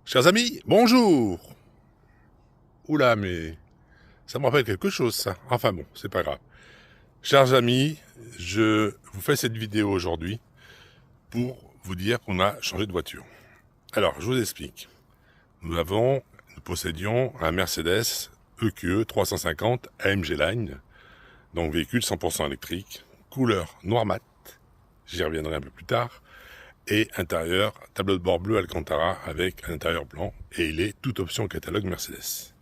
Chers amis, bonjour. Oula, mais ça me rappelle quelque chose, ça. Enfin bon, c'est pas grave. Chers amis, je vous fais cette vidéo aujourd'hui pour vous dire qu'on a changé de voiture. Alors, je vous explique. Nous possédions un Mercedes EQE 350 AMG Line, donc véhicule 100% électrique, couleur noir mat, j'y reviendrai un peu plus tard, et intérieur, tableau de bord bleu Alcantara avec un intérieur blanc, et il est toute option catalogue Mercedes.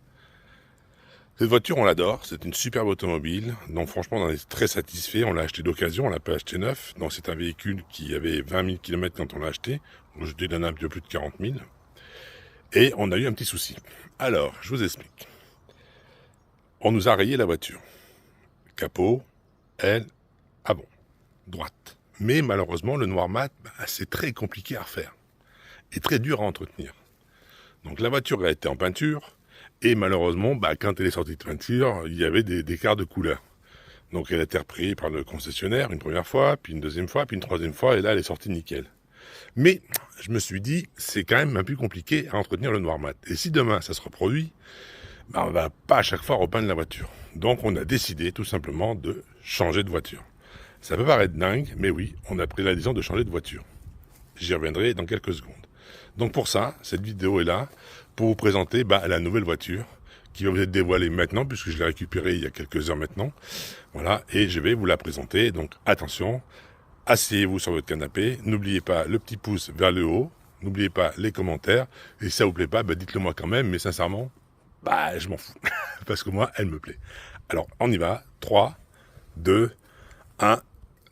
Cette voiture, on l'adore, c'est une superbe automobile, donc franchement on en est très satisfait, on l'a acheté d'occasion, on l'a pas acheté neuf, donc c'est un véhicule qui avait 20 000 km quand on l'a acheté, donc je donne un peu plus de 40 000, et on a eu un petit souci. Alors, je vous explique. On nous a rayé la voiture. Capot, aile, avant, droite. Mais malheureusement, le noir mat, c'est très compliqué à refaire, et très dur à entretenir. Donc la voiture a été en peinture, et malheureusement, quand elle est sortie de peinture, il y avait des écarts de couleur. Donc elle a été reprise par le concessionnaire une première fois, puis une deuxième fois, puis une troisième fois, et là elle est sortie nickel. Mais je me suis dit, c'est quand même un peu compliqué à entretenir le noir mat. Et si demain ça se reproduit, on va pas à chaque fois repeindre la voiture. Donc on a décidé tout simplement de changer de voiture. Ça peut paraître dingue, mais oui, on a pris la décision de changer de voiture. J'y reviendrai dans quelques secondes. Donc pour ça, cette vidéo est là pour vous présenter la nouvelle voiture qui va vous être dévoilée maintenant, puisque je l'ai récupérée il y a quelques heures maintenant. Voilà, et je vais vous la présenter. Donc attention, asseyez-vous sur votre canapé, n'oubliez pas le petit pouce vers le haut, n'oubliez pas les commentaires, et si ça vous plaît pas, dites-le moi quand même, mais sincèrement, je m'en fous, parce que moi, elle me plaît. Alors, on y va, 3, 2, 1,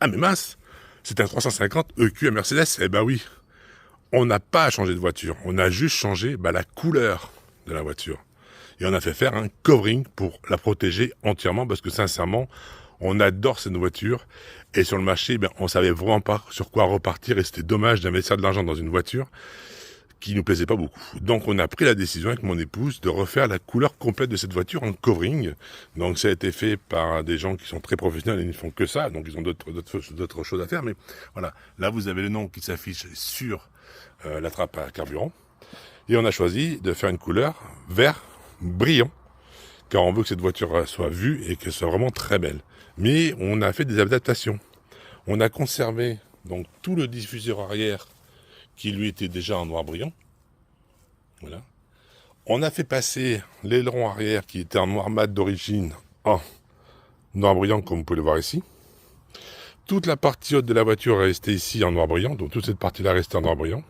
ah mais mince, c'est un 350 EQ à Mercedes, eh ben oui, on n'a pas changé de voiture, on a juste changé la couleur de la voiture. Et on a fait faire un covering pour la protéger entièrement, parce que sincèrement, on adore cette voiture, et sur le marché, on savait vraiment pas sur quoi repartir, et c'était dommage d'investir de l'argent dans une voiture qui nous plaisait pas beaucoup. Donc on a pris la décision avec mon épouse de refaire la couleur complète de cette voiture en covering. Donc ça a été fait par des gens qui sont très professionnels et ils ne font que ça, donc ils ont d'autres choses à faire. Mais voilà, là vous avez le nom qui s'affiche sur la trappe à carburant. Et on a choisi de faire une couleur vert brillant, car on veut que cette voiture soit vue et qu'elle soit vraiment très belle. Mais on a fait des adaptations. On a conservé donc tout le diffuseur arrière qui lui était déjà en noir brillant. Voilà. On a fait passer l'aileron arrière qui était en noir mat d'origine en noir brillant, comme vous pouvez le voir ici. Toute la partie haute de la voiture est restée ici en noir brillant, donc toute cette partie-là est restée en noir brillant.